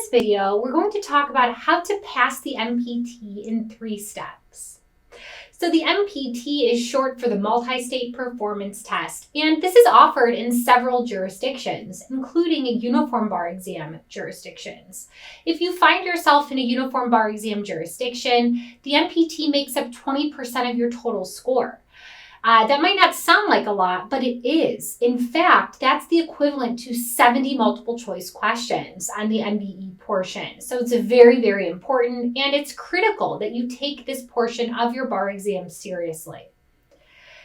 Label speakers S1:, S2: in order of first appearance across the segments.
S1: this video, we're going to talk about how to pass the MPT in 3 steps. So the MPT is short for the Multi-State Performance Test, and this is offered in several jurisdictions, including uniform bar exam jurisdictions. If you find yourself in a uniform bar exam jurisdiction, the MPT makes up 20% of your total score. That might not sound like a lot, but it is. In fact, that's the equivalent to 70 multiple choice questions on the MBE portion. So it's very, very important, and it's critical that you take this portion of your bar exam seriously.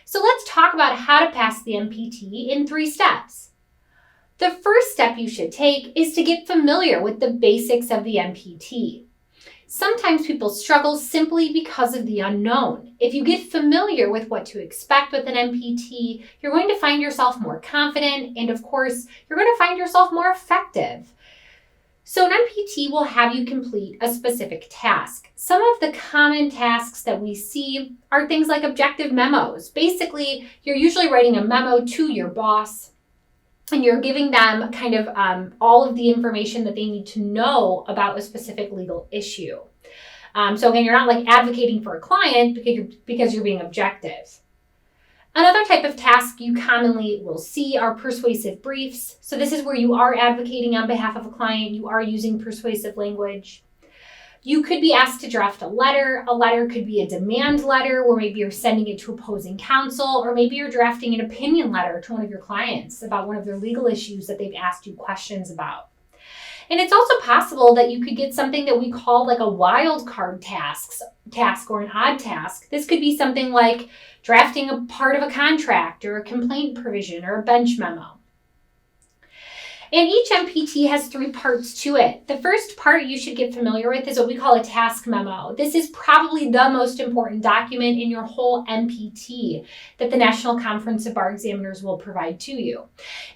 S1: So let's talk about how to pass the MPT in 3 steps. The first step you should take is to get familiar with the basics of the MPT. Sometimes people struggle simply because of the unknown. If you get familiar with what to expect with an MPT, you're going to find yourself more confident, and of course, you're going to find yourself more effective. So an MPT will have you complete a specific task. Some of the common tasks that we see are things like objective memos. Basically, you're usually writing a memo to your boss, and you're giving them kind of all of the information that they need to know about a specific legal issue. So again, you're not like advocating for a client because you're being objective. Another type of task you commonly will see are persuasive briefs. So this is where you are advocating on behalf of a client. You are using persuasive language. You could be asked to draft a letter. A letter could be a demand letter where maybe you're sending it to opposing counsel, or maybe you're drafting an opinion letter to one of your clients about one of their legal issues that they've asked you questions about. And it's also possible that you could get something that we call like a wild card task or an odd task. This could be something like drafting a part of a contract or a complaint provision or a bench memo. And each MPT has 3 parts to it. The first part you should get familiar with is what we call a task memo. This is probably the most important document in your whole MPT that the National Conference of Bar Examiners will provide to you.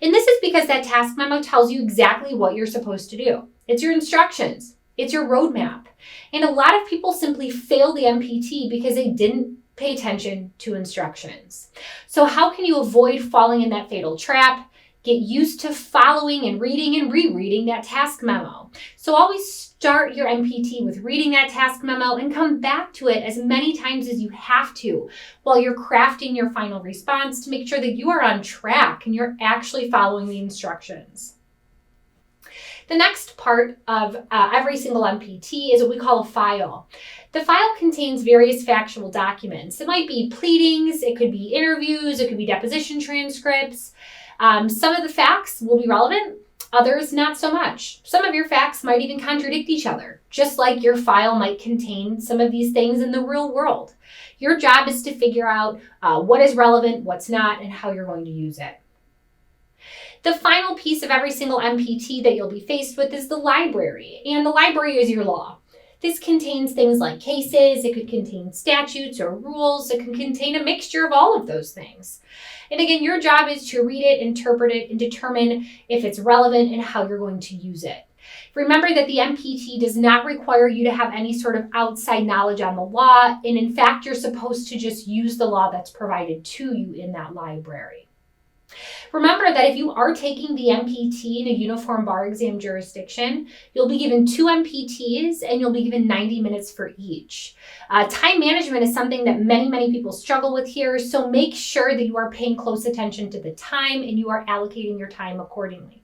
S1: And this is because that task memo tells you exactly what you're supposed to do. It's your instructions. It's your roadmap. And a lot of people simply fail the MPT because they didn't pay attention to instructions. So how can you avoid falling in that fatal trap? Get used to following and reading and rereading that task memo. So always start your MPT with reading that task memo and come back to it as many times as you have to while you're crafting your final response to make sure that you are on track and you're actually following the instructions. The next part of every single MPT is what we call a file. The file contains various factual documents. It might be pleadings, it could be interviews, it could be deposition transcripts. Some of the facts will be relevant, others not so much. Some of your facts might even contradict each other, just like your file might contain some of these things in the real world. Your job is to figure out what is relevant, what's not, and how you're going to use it. The final piece of every single MPT that you'll be faced with is the library, and the library is your law. This contains things like cases, it could contain statutes or rules, it can contain a mixture of all of those things. And again, your job is to read it, interpret it, and determine if it's relevant and how you're going to use it. Remember that the MPT does not require you to have any sort of outside knowledge on the law, and in fact, you're supposed to just use the law that's provided to you in that library. Remember that if you are taking the MPT in a uniform bar exam jurisdiction, you'll be given 2 MPTs and you'll be given 90 minutes for each. Time management is something that many people struggle with here, so make sure that you are paying close attention to the time and you are allocating your time accordingly.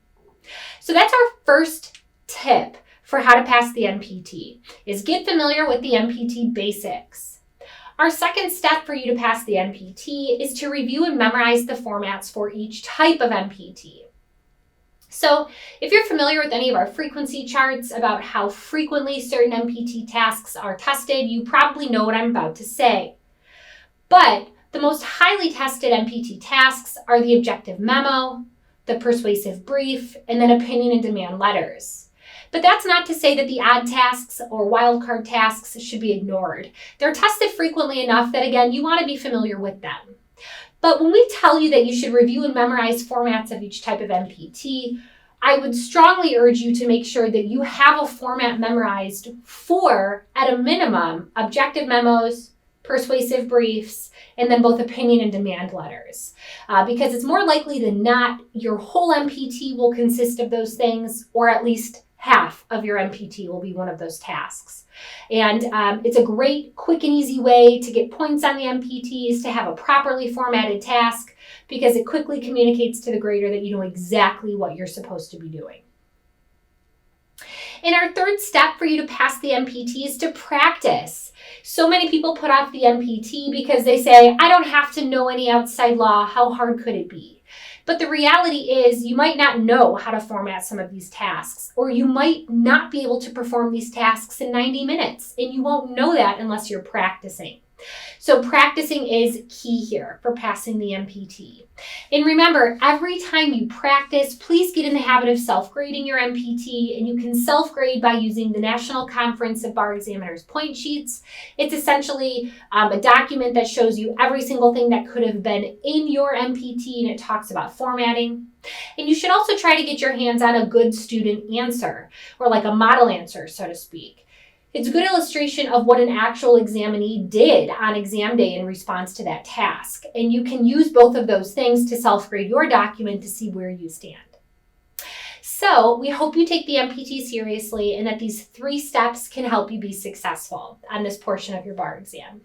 S1: So that's our first tip for how to pass the MPT, is get familiar with the MPT basics. Our second step for you to pass the MPT is to review and memorize the formats for each type of MPT. So if you're familiar with any of our frequency charts about how frequently certain MPT tasks are tested, you probably know what I'm about to say. But the most highly tested MPT tasks are the objective memo, the persuasive brief, and then opinion and demand letters. But that's not to say that the odd tasks or wildcard tasks should be ignored. They're tested frequently enough that, again, you want to be familiar with them. But when we tell you that you should review and memorize formats of each type of MPT, I would strongly urge you to make sure that you have a format memorized for, at a minimum, objective memos, persuasive briefs, and then both opinion and demand letters. Because it's more likely than not, your whole MPT will consist of those things, or at least half of your MPT will be one of those tasks. And it's a great, quick and easy way to get points on the MPTs, to have a properly formatted task, because it quickly communicates to the grader that you know exactly what you're supposed to be doing. And our third step for you to pass the MPT is to practice. So many people put off the MPT because they say, I don't have to know any outside law. How hard could it be? But the reality is you might not know how to format some of these tasks, or you might not be able to perform these tasks in 90 minutes, and you won't know that unless you're practicing. So practicing is key here for passing the MPT. And remember, every time you practice, please get in the habit of self-grading your MPT, and you can self-grade by using the National Conference of Bar Examiners point sheets. It's essentially a document that shows you every single thing that could have been in your MPT, and it talks about formatting. And you should also try to get your hands on a good student answer, or like a model answer, so to speak. It's a good illustration of what an actual examinee did on exam day in response to that task. And you can use both of those things to self-grade your document to see where you stand. So we hope you take the MPT seriously and that these 3 steps can help you be successful on this portion of your bar exam.